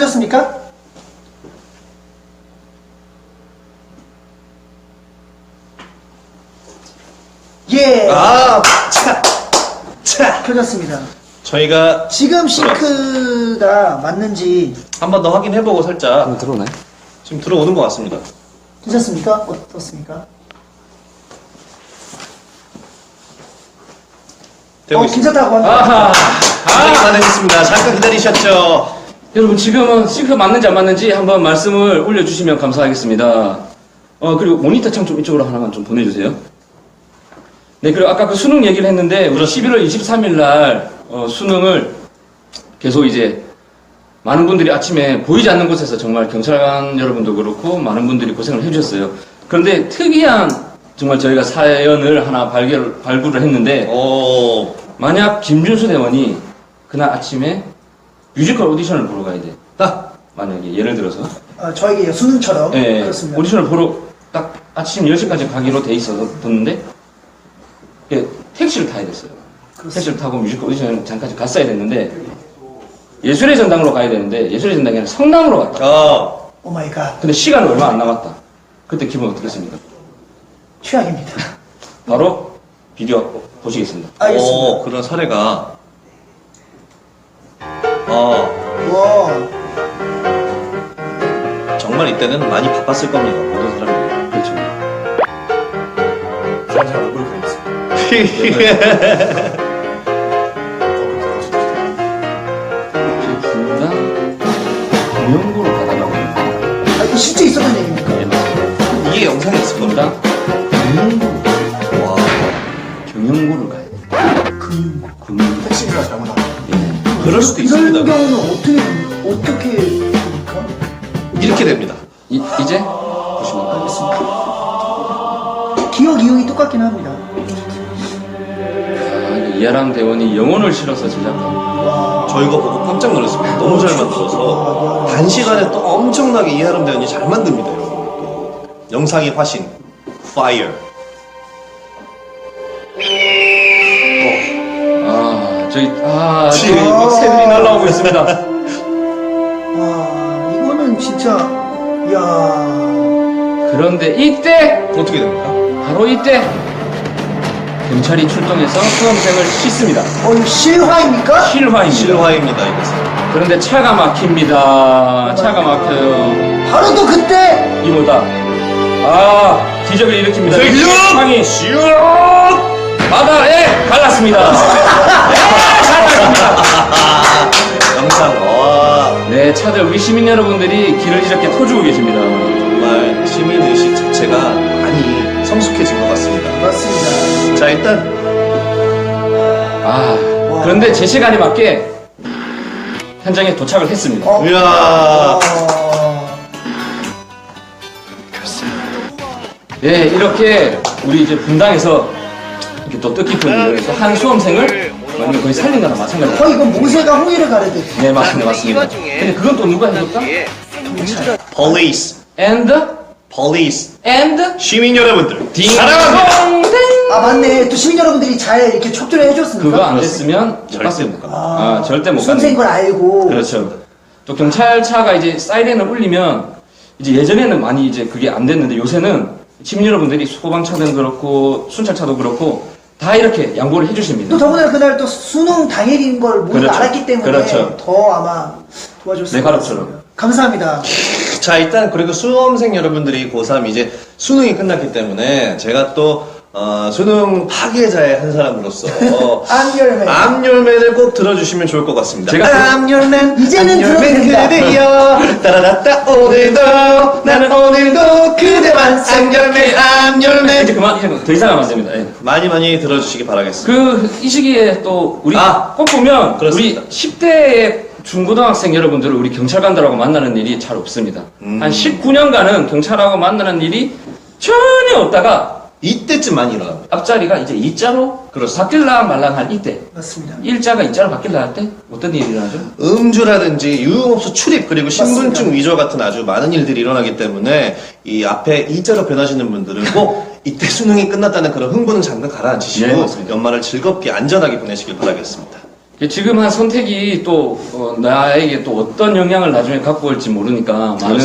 켜졌습니까? 예. 켜졌습니다. 저희가 지금 싱크가 맞는지 한 번 더 확인해보고 살짝 들어오나요? 지금 들어오는 것 같습니다. 괜찮습니까? 어떻습니까? 되고 있습니다. 괜찮다고 합니다. 아하. 고생이 많으셨습니다. 잠깐 기다리셨죠? 여러분 지금은 싱크 맞는지 안 맞는지 한번 말씀을 올려주시면 감사하겠습니다. 그리고 모니터 창 좀 이쪽으로 하나만 좀 보내주세요. 네, 그리고 아까 그 수능 얘기를 했는데 우리 11월 23일 날 수능을 계속 이제 많은 분들이 아침에 보이지 않는 곳에서 정말 경찰관 여러분도 그렇고 많은 분들이 고생을 해주셨어요. 그런데 특이한 정말 저희가 사연을 하나 발굴을 했는데 오, 만약 김준수 대원이 그날 아침에 뮤지컬 오디션을 보러 가야 돼. 딱 만약에 예를 들어서 저에게 수능처럼 예, 그렇습니다. 오디션을 보러 딱 아침 10시까지 가기로 돼 있어서 듣는데 예, 택시를 타야 됐어요. 택시를 타고 뮤지컬 오디션 장까지 갔어야 됐는데 예술의 전당으로 가야 되는데 예술의 전당이 아니라 성남으로 갔다. 오 마이 갓. 근데 시간은 얼마 안 남았다. 그때 기분 어떻겠습니까? 최악입니다. 바로 비디오 보시겠습니다. 알겠습니다. 오, 그런 사례가. 와. 정말 이때는 많이 바빴을 겁니다. 모든 사람들이. 그렇죠. 제가 얼굴 그리겠습니다. 둘 다 경영고로 가달라고 합니다. 이거 실제 있었던 얘기입니까? 예, 맞습니다. 이게 영상에 있을 둘 겁니다. 다 경영고로, 와, 경영고를 가야 돼. 금융고. 택시비가 잘못하고. 예. 그럴 수도 이런 있습니다. 경우는 어떻게 됩니까? 이렇게 됩니다. 이제 보시면 알겠습니다. 기억 이용이 똑같긴 합니다. 이하람 대원이 영혼을 실어서 제작한 저 이거 보고 깜짝 놀랐습니다. 너무 잘 만들어서 단시간에 또 엄청나게 이하람 대원이 잘 만듭니다, 여러분. 영상의 화신, Fire. 저기 막 새들이 날라오고 있습니다. 이거는 진짜, 이야. 그런데 이때 어떻게 됩니까? 바로 이때 경찰이 출동해서 수험생을 씻습니다. 이거 실화입니까? 실화입니다. 실화입니다, 이것은. 그런데 차가 막힙니다. 차가 막혀요. 바로 또 그때! 이보다 기적을 일으킵니다. 상이 바다에 갈랐습니다. 영상, 와. 네, 차들 우리 시민 여러분들이 길을 이렇게 터주고 계십니다. 정말 시민의식 자체가 많이 성숙해진 것 같습니다. 맞습니다. 자, 일단, 그런데 제 시간에 맞게 현장에 도착을 했습니다. 이야. 네, 이렇게 우리 이제 분당에서 이렇게 또 뜻깊은 일을 해서 한 수험생을 완전 거의 살린 거나 마찬가지예요. 이건 모세가 홍해를 가르듯. 네, 맞습니다. 근데 그건 또 누가 해줬다? Police. And 시민 여러분들. 사랑합니다. 맞네. 또 시민 여러분들이 잘 이렇게 촉조를 해줬습니까? 그거 안 됐으면 못 절대 갔습니다. 못 갑니다. 절대 못 수험생인 갔습니다. 걸 알고. 그렇죠. 또 경찰차가 이제 사이렌을 울리면 이제 예전에는 많이 이제 그게 안 됐는데 요새는 시민 여러분들이 소방차든 그렇고 순찰차도 그렇고 다 이렇게 양보를 해주십니다. 또 더구나 그날 또 수능 당일인 걸 모두 그렇죠. 알았기 때문에 그렇죠. 더 아마 도와줬을 내 것 가루처럼. 같습니다. 감사합니다. 자, 일단, 그리고 수험생 여러분들이 고3 이제 수능이 끝났기 때문에 제가 또, 수능 파괴자의 한 사람으로서 암열맨. 암열맨을 꼭 들어주시면 좋을 것 같습니다. 제가 암열맨 이제는 들어도 된다. 그대여 따라라따 오늘도 나는 오늘도 그대만 암열맨 이제 암열맨 그만 이제 더 이상 하면 안 됩니다. 예. 많이 들어주시기 바라겠습니다. 이 시기에 또 우리 꼭 보면 그렇습니다. 우리 10대의 중고등학생 여러분들을 우리 경찰관들하고 만나는 일이 잘 없습니다. 한 19년간은 경찰하고 만나는 일이 전혀 없다가 이때쯤 많이 일어납니다. 앞자리가 이제 2자로 바뀔라 말랑 한 이때 맞습니다. 1자가 2자로 바뀔라 할 때 어떤 일이 일어나죠? 음주라든지 유흥업소 출입 그리고 신분증 맞습니다. 위조 같은 아주 많은 일들이 일어나기 때문에 이 앞에 이자로 변하시는 분들은 꼭 이때 수능이 끝났다는 그런 흥분은 잠깐 예, 가라앉히시고 맞습니다. 연말을 즐겁게 안전하게 보내시길 바라겠습니다. 지금 한 선택이 또 나에게 또 어떤 영향을 나중에 갖고 올지 모르니까 많은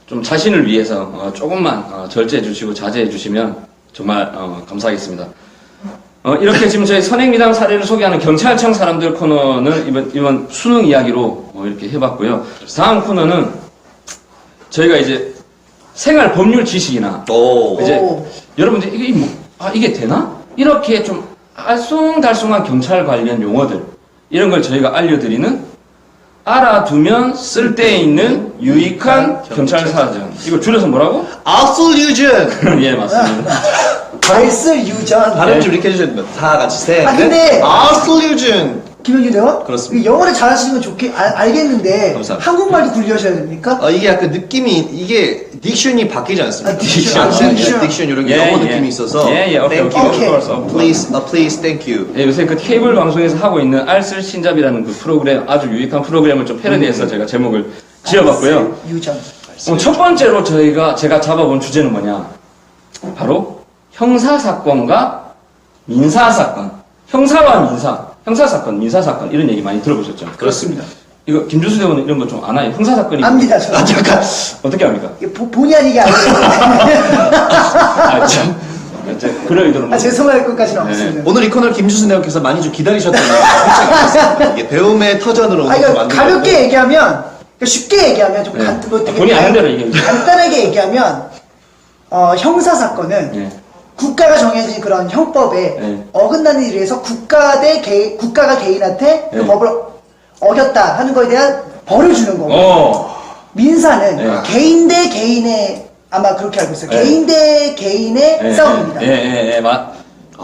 좀 자신을 위해서 조금만 절제해 주시고 자제해 주시면 정말 감사하겠습니다. 이렇게 지금 저희 선행미담 사례를 소개하는 경찰청 사람들 코너는 이번 수능 이야기로 이렇게 해봤고요. 다음 코너는 저희가 이제 생활 법률 지식이나 이제 여러분들 이게 되나? 이렇게 좀 알쏭달쏭한 경찰 관련 용어들 이런 걸 저희가 알려드리는 알아두면 쓸데있는 유익한 경찰 사전. 이거 줄여서 뭐라고? absolution. 예, 맞습니다. 발슬 유전. 발음 좀 이렇게 해주셔야 됩니다. 다 같이 세. 근데 absolution. 김영준 대원? 그렇습니다. 영어를 잘하시는 건 알겠는데 감사합니다. 한국말도 굴려셔야 됩니까? 이게 약간 느낌이 이게 딕션이 바뀌지 않습니까? 딕션. 딕션 이런 게 예, 영어 예. 느낌이 있어서 예, thank 오케이, you, 오케이. of course, please, thank you. 예, 요새 그 케이블 방송에서 하고 있는 알쓸 신잡이라는 그 프로그램, 아주 유익한 프로그램을 좀 패러디해서 제가 제목을 지어봤고요. 유전. 첫 번째로 제가 잡아본 주제는 뭐냐? 바로 형사사건과 민사사건. 형사사건, 민사사건 이런 얘기 많이 들어보셨죠? 그렇습니다. 이거 김주수 대원은 이런 거 좀 아나요? 형사사건이 압니다, 저. 잠깐. 어떻게 합니까? 이게 본의 아니게 알고 참. 그럴 의도는 죄송할 것까지는 네. 없습니다. 오늘 이 코너를 김주수 내원께서 많이 좀 기다리셨다는 생각이 있습니다. 이게 배움의 터전으로 오늘 좀 만들고 가볍게 얘기하면, 그러니까 쉽게 얘기하면 좀 네. 되게 본의 아는 대로 얘기해. 간단하게 얘기하면 형사사건은 예. 국가가 정해진 그런 형법에 네. 어긋나는 일에 의해서 국가가 개인한테 그 네. 법을 어겼다 하는 거에 대한 벌을 주는 거고 민사는 네. 개인 대 개인의 아마 그렇게 알고 있어요. 네. 개인 대 개인의 싸움입니다. 예, 맞.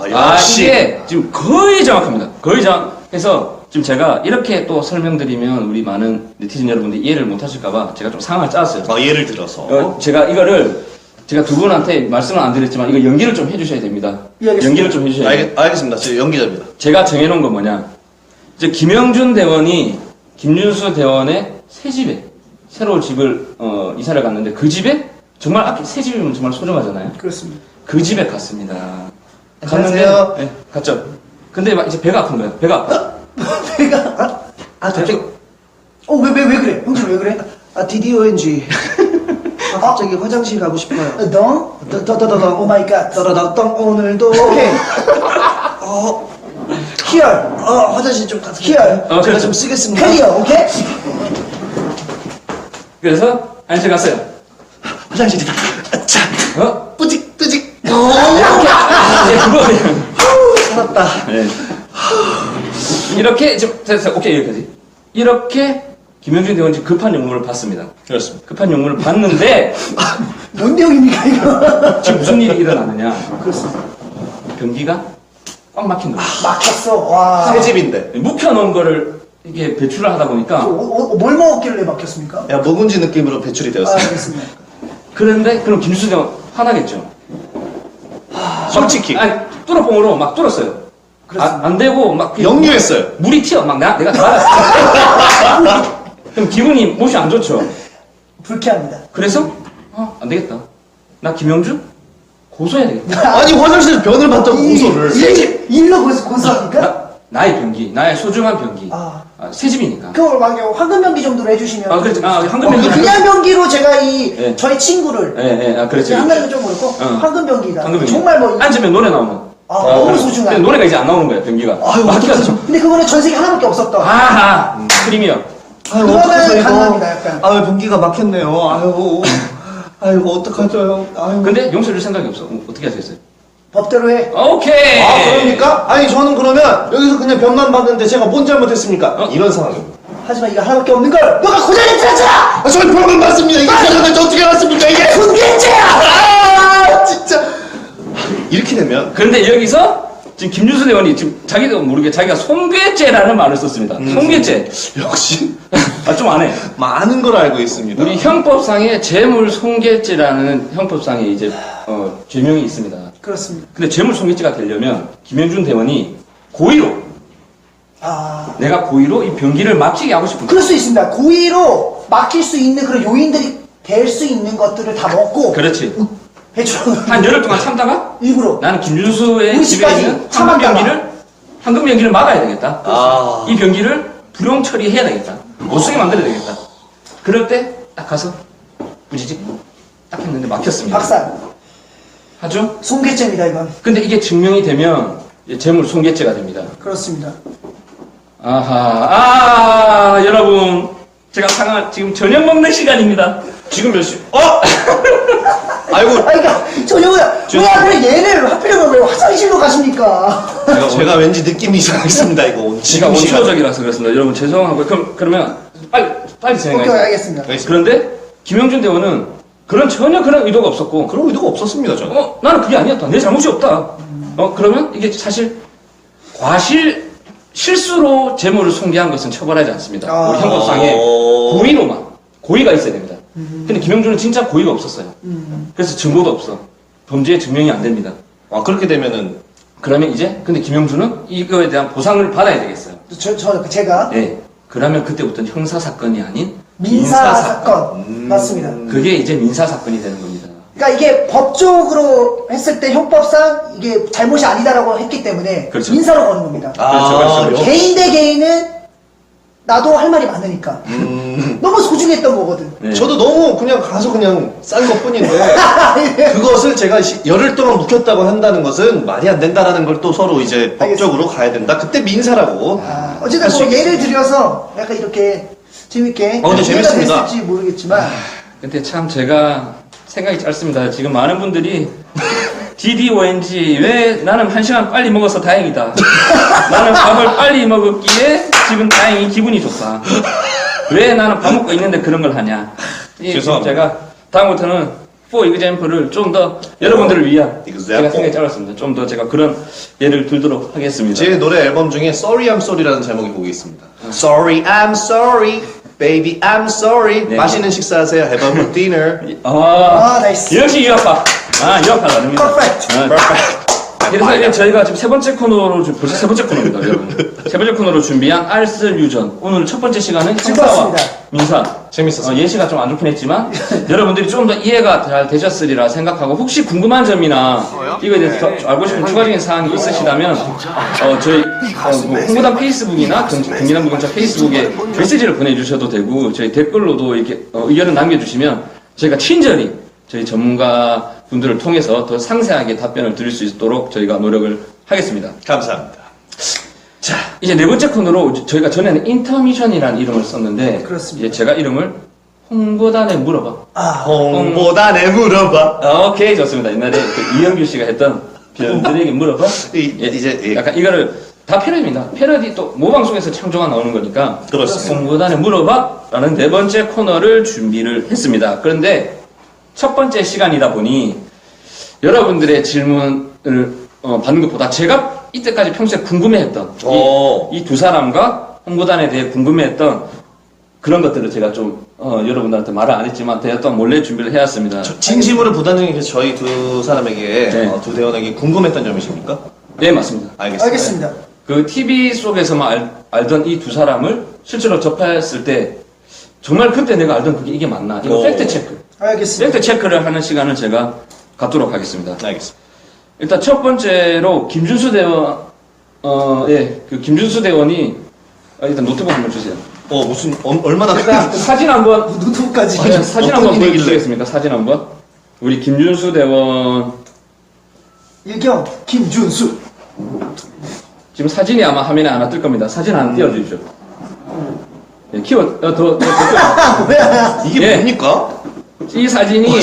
역시. 이게 지금 거의 정확합니다. 거의 정확해서 지금 제가 이렇게 또 설명드리면 우리 많은 네티즌 여러분들이 이해를 못 하실까봐 제가 좀 상황을 짰어요. 예를 들어서 제가 두 분한테 말씀은 안 드렸지만 이거 연기를 좀 해주셔야 됩니다. 예, 알겠습니다. 연기를 좀 해주셔야 돼요. 알겠습니다. 저 연기자입니다. 제가 정해놓은 건 뭐냐. 이제 김영준 대원이 김윤수 대원의 새 집에 새로 집을 이사를 갔는데 그 집에 정말 새 집이면 정말 소중하잖아요. 그렇습니다. 그 집에 갔습니다. 안녕하세요. 갔는데 갔죠. 근데 막 이제 배가 아픈 거예요. 배가 아파. 배가 갑자기 왜 그래? 형님 왜 그래? DDONG. 갑자기 화장실 가고 싶어요. 너? 오 마이 갓. 떠라닥땅 오늘도. 오케이. Here. 화장실 좀 가서. Here. 제가 그렇죠. 좀 쓰겠습니다. Here. 오케이? 그래서 안실 갔어요. 화장실이다. 자, 뿌직. 그거 살았다. 네. 이렇게 지금 됐어요. 오케이 여기까지. 이렇게 김영준 대원이 급한 용무를 받습니다. 그렇습니다. 급한 용무를 받는데 뭔 내용입니까 이거? 지금 무슨 일이 일어나느냐? 그렇습니다. 변기가 꽉 막힌 거예요. 막혔어. 와. 새 집인데. 묵혀놓은 거를 이게 배출을 하다 보니까 뭘 먹었길래 막혔습니까? 야, 묵은지 느낌으로 배출이 되었습니다. 알겠습니다. 그런데 그럼 김수수 대원 화나겠죠. 솔직히. 아니 뚫어뽕으로 막 뚫었어요. 안 되고 막 역류했어요. 물이 튀어 막 내가 다 알았어. 그럼 기분이 몹시 안 좋죠. 불쾌합니다. 그래서 안 되겠다. 나 김영준 고소해야 되겠다. 아니, 화장실에서 변을 봤다고 고소를. 일로 고소합니까? 나의 변기, 나의 소중한 변기. 새 집이니까. 그걸 막 황금 변기 정도로 해주시면. 그렇지. 황금 변기. 그냥 변기로 제가 예. 저희 친구를. 그렇지. 한가지가 좀 그렇고 황금 변기다. 황금 변기. 정말 뭐 앉으면 노래 나오면. 너무 소중한. 근데 노래가 이제 안 나오는 거야 변기가. 막혀서. 근데 그거는 전 세계 하나밖에 없었던. 프리미어. 그거는 어떡하죠, 가능합니다, 약간. 아유, 변기가 막혔네요. 아이고, 어떡하죠, 아유. 근데 용서줄 생각이 없어. 어떻게 하시겠어요? 법대로 해. 오케이. 그럽니까? 아니, 저는 그러면 여기서 그냥 변만 봤는데 제가 뭔 잘못했습니까? 이런 상황입니다. 하지만 이거 하나밖에 없는 걸 너가 고장냈잖아. 저는 변만 봤습니다. 이게 잘못했지 어떻게 알았습니까, 이게? 손괴죄야. 진짜. 이렇게 되면. 그런데 여기서 지금 김준수 대원이 지금 자기도 모르게 자기가 손괴죄라는 말을 썼습니다. 손괴죄. 역시 좀 안 해. 많은 걸 알고 있습니다. 우리 형법상에 재물 손괴죄라는 형법상에 이제 죄명이 있습니다. 그렇습니다. 근데 재물 손괴죄가 되려면 김영준 대원이 고의로 내가 고의로 이 변기를 막히게 하고 싶은 거야. 그럴 수 있습니다. 고의로 막힐 수 있는 그런 요인들이 될 수 있는 것들을 다 먹고 그렇지. 배출 한 열흘 동안 참다가 일부러 나는 김준수의 우리 집에 집까지 있는 참았다가. 황금 황금 변기를 막아야 되겠다. 아. 이 변기를 불용 처리해야 되겠다. 못 쓰게 만들어야 되겠다. 그럴 때 딱 가서 부지직 딱 했는데 막혔습니다. 박살. 하죠? 손괴죄입니다, 이건. 근데 이게 증명이 되면 이제 재물 손괴죄가 됩니다. 그렇습니다. 아하, 여러분. 제가 지금 저녁 먹는 시간입니다. 지금 몇 시? 아이고, 아, 그러니까 저녁은 왜 하필 얘를 하필이면 왜 화장실로 가십니까? 제가 왠지 느낌이 이상했습니다, 이거. 제가 지금 시간. 원초적이라서 그렇습니다. 여러분 죄송하고요. 그러면 빨리 오케이, 진행하겠습니다. 알겠습니다. 그런데 김영준 대원은 전혀 그런 의도가 없었고 그런 의도가 없었습니다, 저는. 나는 그게 아니었다. 내 잘못이 없다. 그러면 이게 사실 실수로 재물을 손괴한 것은 처벌하지 않습니다. 아. 우리 형법상에 고의가 있어야 됩니다. 근데 김영준은 진짜 고의가 없었어요. 그래서 증거도 없어. 범죄의 증명이 안 됩니다. 아, 그렇게 되면은. 그러면 근데 김영준은 이거에 대한 보상을 받아야 되겠어요. 제가 네. 그러면 그때부터는 형사사건이 아닌 민사사건. 맞습니다. 그게 이제 민사사건이 되는 겁니다. 그러니까 이게 법적으로 했을 때 형법상 이게 잘못이 아니다라고 했기 때문에 그렇죠. 민사로 거는 겁니다. 그렇죠. 개인 대 개인은 나도 할 말이 많으니까 너무 소중했던 거거든. 네. 저도 너무 그냥 가서 그냥 싼 것 뿐인데, 그것을 제가 열흘 동안 묵혔다고 한다는 것은 말이 안 된다라는 걸 또 서로 이제 법적으로 가야 된다. 그때 민사라고. 어쨌든 할수 뭐 있겠습니다. 예를 들여서 약간 이렇게 재밌게 근데 이해가 재밌습니다. 됐을지 모르겠지만 근데 참 제가 생각이 짧습니다. 지금 많은 분들이 DDONG 왜 나는 1시간 빨리 먹어서 다행이다. 나는 밥을 빨리 먹었기에 지금 다행히 기분이 좋다. 왜 나는 밥 먹고 있는데 그런 걸 하냐. 죄송합니다. 제가 다음부터는 for example을 좀 더 여러분들을 위한 제가 example. 생각이 짧았습니다. 좀 더 제가 그런 예를 들도록 하겠습니다. 제 노래 앨범 중에 Sorry I'm Sorry라는 제목이 거기 있습니다. Sorry I'm sorry, baby I'm sorry. 네. 맛있는 식사하세요. Have a good dinner. 나이스. 역시 유학파. 유학파 나름입니다. 퍼펙트. 그래서 이제 저희가 지금 세 번째 코너로 벌써 세 번째 코너입니다, 여러분. 세 번째 코너로 준비한 알쓸 유전. 오늘 첫 번째 시간은 형사와 즐거웠습니다. 민사. 재밌었어요. 예시가 좀 안 좋긴 했지만 여러분들이 좀 더 이해가 잘 되셨으리라 생각하고 혹시 궁금한 점이나 이거에 대해서 더 알고 싶은 추가적인 사항이 있으시다면 저희 뭐 홍보단 페이스북이나 경기남부 경찰 페이스북에 메시지를 보내주셔도 되고 저희 댓글로도 이렇게 의견을 남겨주시면 저희가 친절히 저희 전문가 분들을 통해서 더 상세하게 답변을 드릴 수 있도록 저희가 노력을 하겠습니다. 감사합니다. 자, 이제 네 번째 코너로 저희가 전에는 인터미션이라는 이름을 썼는데 그렇습니다. 이제 제가 이름을 홍보단에 물어봐. 홍보단에 물어봐. 오케이, 좋습니다. 옛날에 그 이영규 씨가 했던 별들에게 물어봐. 이제 약간 이거를 다 패러디입니다. 패러디 또 모방송에서 창조가 나오는 거니까. 그렇습니다. 홍보단에 물어봐. 라는 네 번째 코너를 준비를 했습니다. 그런데 첫 번째 시간이다 보니 여러분들의 질문을 받는 것보다 제가 이때까지 평소에 궁금해했던 이 두 사람과 홍보단에 대해 궁금해했던 그런 것들을 제가 좀 여러분들한테 말을 안 했지만 대했던 몰래 준비를 해왔습니다. 진심으로 부단장님께서 저희 두 사람에게 네. 두 대원에게 궁금했던 점이십니까? 네, 맞습니다. 알겠습니다. 그 TV 속에서만 알던 이 두 사람을 실제로 접했을 때 정말 그때 내가 알던 그게 이게 맞나? 이거 팩트 체크. 알겠습니다. 팩트 체크를 하는 시간을 제가 갖도록 하겠습니다. 알겠습니다. 일단 첫 번째로 김준수 대원, 그 김준수 대원이 일단 노트북 한번 주세요. 무슨 얼마나 일단 그 사진 한번 노트북까지. 사진 어떤 한번 일이길래? 보여주시겠습니까? 사진 한번. 우리 김준수 대원 일경 김준수. 지금 사진이 아마 화면에 하나 뜰 겁니다. 사진 하나 띄워주십시오. 예, 뭐야? 이게 예. 뭡니까? 이 사진이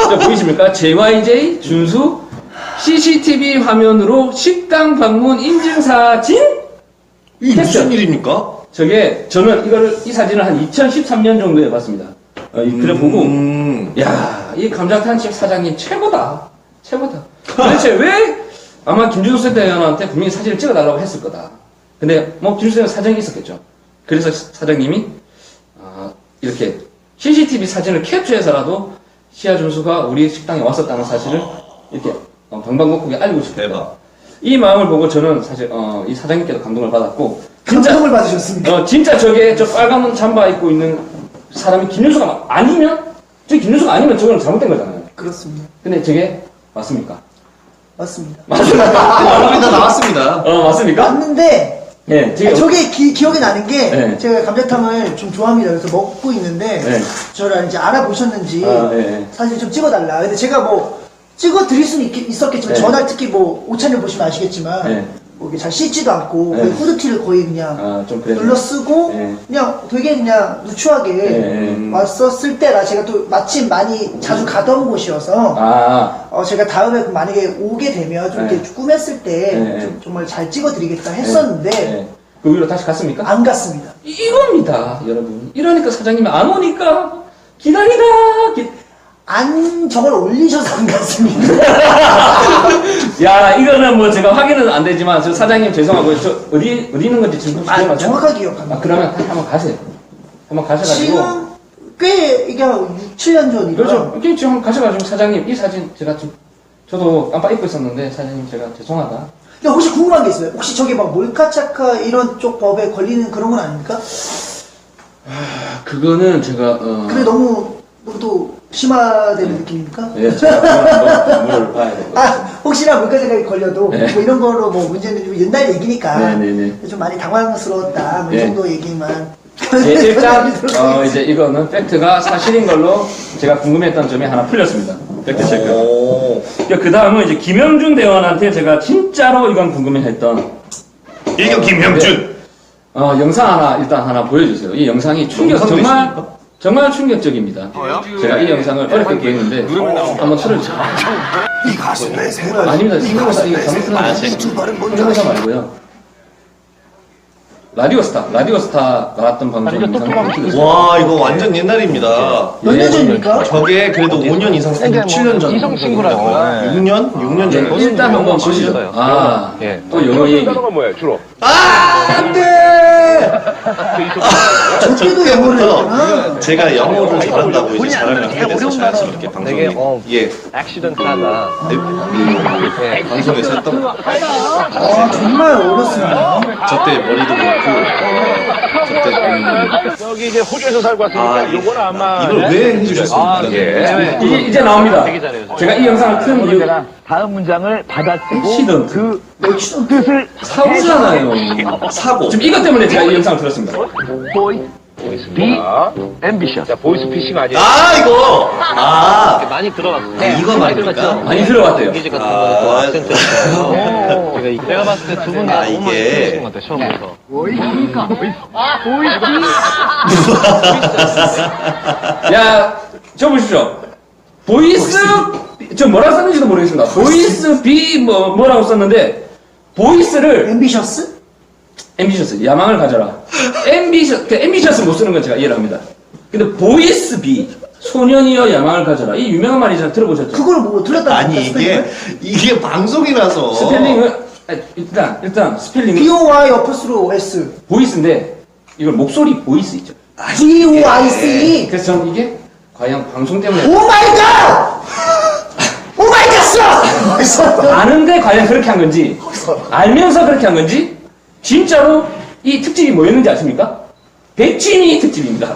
저 보이십니까? JYJ 준수 CCTV 화면으로 식당 방문 인증사진? 이게 됐죠? 무슨 일입니까? 저는 이 사진을 한 2013년 정도에 봤습니다. 그래 보고 야, 이 감자탕집 사장님 최고다. 도대체 왜 아마 김준수 대원한테 분명히 사진을 찍어달라고 했을 거다. 근데 뭐 김준수 대원 사정이 있었겠죠. 그래서 사장님이 이렇게 CCTV 사진을 캡처해서라도 시아 준수가 우리 식당에 왔었다는 사실을 이렇게 방방곡곡에 알리고 싶다. 대박. 이 마음을 보고 저는 사실 이 사장님께도 감동을 받았고 감동을 받으셨습니다. 진짜 저 빨간 잠바 입고 있는 사람이 김준수가 아니면 저게 김준수가 아니면 저거는 잘못된 거잖아요. 그렇습니다. 근데 저게 맞습니까? 맞습니다. 얼굴이 다 나왔습니다. 맞습니까? 맞는데 네, 되게 저게 기억이 나는 게 네. 제가 감자탕을 좀 좋아합니다. 그래서 먹고 있는데 네. 저를 이제 알아보셨는지 네. 사진 좀 찍어달라. 근데 제가 뭐 찍어 드릴 수는 있었겠지만 네. 전화 특히 뭐 오찬을 보시면 아시겠지만 네. 뭐 이게 잘 씻지도 않고 네. 거의 후드티를 거의 그냥 좀 그래요. 눌러 쓰고 네. 그냥 되게 그냥 누추하게 네. 왔었을 때라 제가 또 마침 많이 자주 가던 곳이어서 제가 다음에 만약에 오게 되면 좀 네. 이렇게 꾸몄을 때 네. 좀 정말 잘 찍어드리겠다 했었는데 네. 그 위로 다시 갔습니까? 안 갔습니다. 이겁니다, 여러분. 이러니까 사장님이 안 오니까 기다리다. 저걸 올리셔서 안 갔습니다. 야, 이거는 뭐 제가 확인은 안 되지만 저 사장님 죄송하고요. 저 어디 있는 건지 지금 기억나세요? 정확하게 기억합니다. 그러면 한번 가세요. 한번 가셔가지고. 지금 꽤 이게 한 6, 7년 전이죠. 그렇죠. 이게 지금 한번 가셔가지고 사장님 이 사진 제가 좀 저도 깜빡 잊고 있었는데 사장님 제가 죄송하다. 근데 혹시 궁금한 게 있어요. 혹시 저게 막 몰카차카 이런 쪽 법에 걸리는 그런 건 아닙니까? 그거는 제가 그게 너무 또 심화되는 느낌입니까? 예, 제가 뭘 봐야 되고. 혹시나 몰카차카에 걸려도 네. 뭐 이런 거로 뭐 문제는 좀 옛날 얘기니까 네네네. 좀 많이 당황스러웠다 뭐 이 네. 정도 얘기만. 예, 일단 이제 이거는 팩트가 사실인 걸로 제가 궁금했던 점이 하나 풀렸습니다. 팩트 체크. 오. 그 다음은 이제 김영준 대원한테 제가 진짜로 이건 궁금해했던 일경 김형준. 영상 하나 보여주세요. 이 영상이 영상도 있습니까? 정말 충격적입니다. 제가 이 영상을 어렵게 구했는데 한번 틀어주세요. 이 가수 내세요. 아닙니다. 성대모사 이거 잘못 틀었는데 성대모사 말고요. 라디오스타 나왔던 방송 영상. 와, 이거 완전 옛날입니다. 몇 년 전입니까? 저게 그래도 5년 이상, 7년 전. 이성 친구라고. 6년? 6년 전. 일단 한번 보시죠. 또 영어 얘기. 뭐예요, 주로? 안 돼! 저때도 영어를 했구나. 제가 영어를 잘한다고 이제 자랑을 하게 돼서 자연스럽게 방송에 예, 액시던트하다. 방송에서 했던 거. 정말 어렵습니다. 저때 머리도 그렇고 저때 여기 이제 호주에서 살고 왔으니까 요거는 아마 이걸 왜 해주셨습니까? 이제 나옵니다. 제가 이 영상을 튼 이유 다음 문장을 받아쓰고 액시던트. 그 뜻을 사고잖아요. 사고. 지금 이것 때문에 제가 이 영상을 들었습니다. be ambitious. 자, 보이스피싱 아니에요? 아, 이거! 많이 들어봤어요. 이거 말입니까? 많이 들어봤대요. 내가 봤을 때 두 분 다 너무 많이 이게 들으신 것 같아요, 처음부터. 야, 저 보십시오. 보이스, 저 뭐라 썼는지도 모르겠습니다. 보이스 B 뭐라고 썼는데, 보이스를, 앰비셔스? 앰비셔스, 야망을 가져라. 앰비셔스 못 쓰는 건 제가 이해를 합니다. 근데 보이스 B, 소년이여 야망을 가져라. 이 유명한 말이잖아요. 들어보셨죠? 그걸 뭐 틀렸다. 아니, 이게 방송이라서. 스펠링은, 일단 스펠링은 B-O-Y 어퍼스로 S. 보이스인데, 이걸 목소리 보이스 있죠. B-O-I-C. 그래서 저는 이게 과연 방송 때문에 오 마이 갓! 오 마이 갓! 아는데 과연 그렇게 한 건지 알면서 그렇게 한 건지 진짜로 이 특집이 뭐였는지 아십니까? 백치미 특집입니다.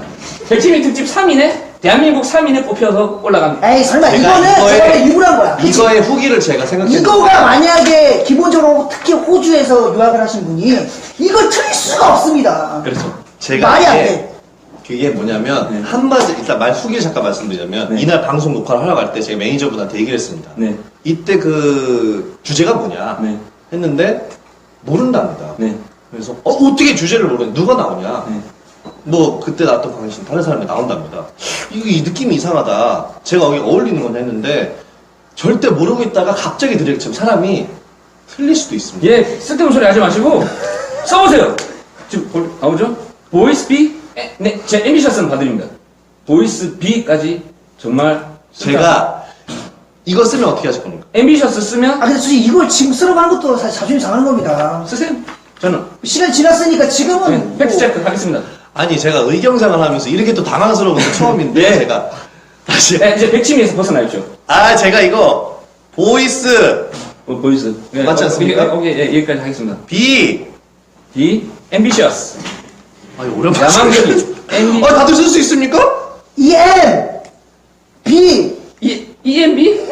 백치미 특집 3인에 대한민국 3인에 뽑혀서 올라간 에이 설마 제가 이거는 이거에- 제가 일부러 한 거야. 그치? 이거의 후기를 제가 생각했는데. 이거가 만약에 기본적으로 특히 호주에서 유학을 하신 분이 이걸 틀릴 수가 없습니다. 그렇죠. 제가 말이 안 이게 돼. 그게 뭐냐면 한마디 일단 후기를 잠깐 말씀드리자면 네. 이날 방송 녹화를 하러 갈 때 제가 매니저분한테 얘기를 했습니다. 네. 이때 그 주제가 뭐냐 네. 했는데 모른답니다. 네. 그래서 어떻게 주제를 모르냐 누가 나오냐 네. 뭐 그때 나왔던 당신 다른 사람이 나온답니다. 이 느낌이 이상하다. 제가 거기 어울리는 건 했는데 절대 모르고 있다가 갑자기 들으니까 지금 사람이 틀릴 수도 있습니다. 예, 쓸데없는 소리 하지 마시고 써보세요. 지금 나오죠? 보이스 B, 네, 제 앰비셔스는 봐드립니다. 보이스 B까지 정말 제가 이거 쓰면 어떻게 하실 겁니까? 앰비셔스 쓰면 아 근데 솔직히 이걸 지금 쓰라고 하는 것도 사실 자존심 상하는 겁니다. 쓰세요. 저는 시간이 지났으니까 지금은 팩트 체크 하겠습니다. 아니 제가 의경상을 하면서 이렇게 또 당황스러운 것도 처음인데 네. 제가 다시 네, 이제 백치미에서 벗어나십시오. 제가 이거 보이스 보이스. 네, 맞지 않습니까? 오케이, 예, 여기까지 하겠습니다. B B, ambitious. 오랜만에 야망적인. 다들 쓸 수 있습니까? EM B EMB?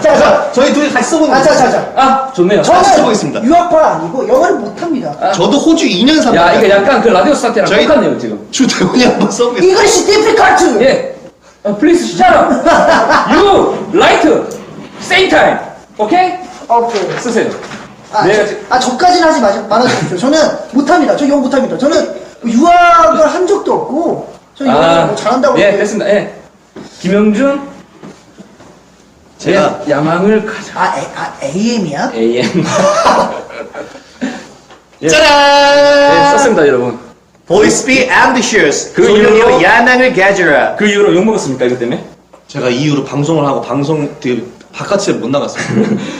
자, 저희 둘이 같이 써보는 아, 거예요. 자. 아, 좋네요. 같이 저는 써보겠습니다. 유학파 아니고 영어를 못합니다. 저도 호주 2년 삽니다. 야, 이거 약간 그 라디오 스타트랑 저희- 똑같네요, 지금. 주대원이 한번 써보겠습니다. English difficult! 예. Please shut up. You right. Same time. 오케이? 오케이. 쓰세요. 저까지는 하지 말아주십시오. 저는 못합니다. 저 영어 못합니다. 저는 유학을 한 적도 없고, 저 영어 뭐 잘한다고. 예, 이렇게- 됐습니다. 예. 김영준. 제가 예, 야망을 가져. AM이야? AM. 예. 짜란! 예, 썼습니다, 여러분. Boys be ambitious. 그 소년이여 이후로- 야망을 가져라. 그 이후로 욕 먹었습니까, 이것 때문에? 제가 이후로 방송을 하고 바깥에 못 나갔어요.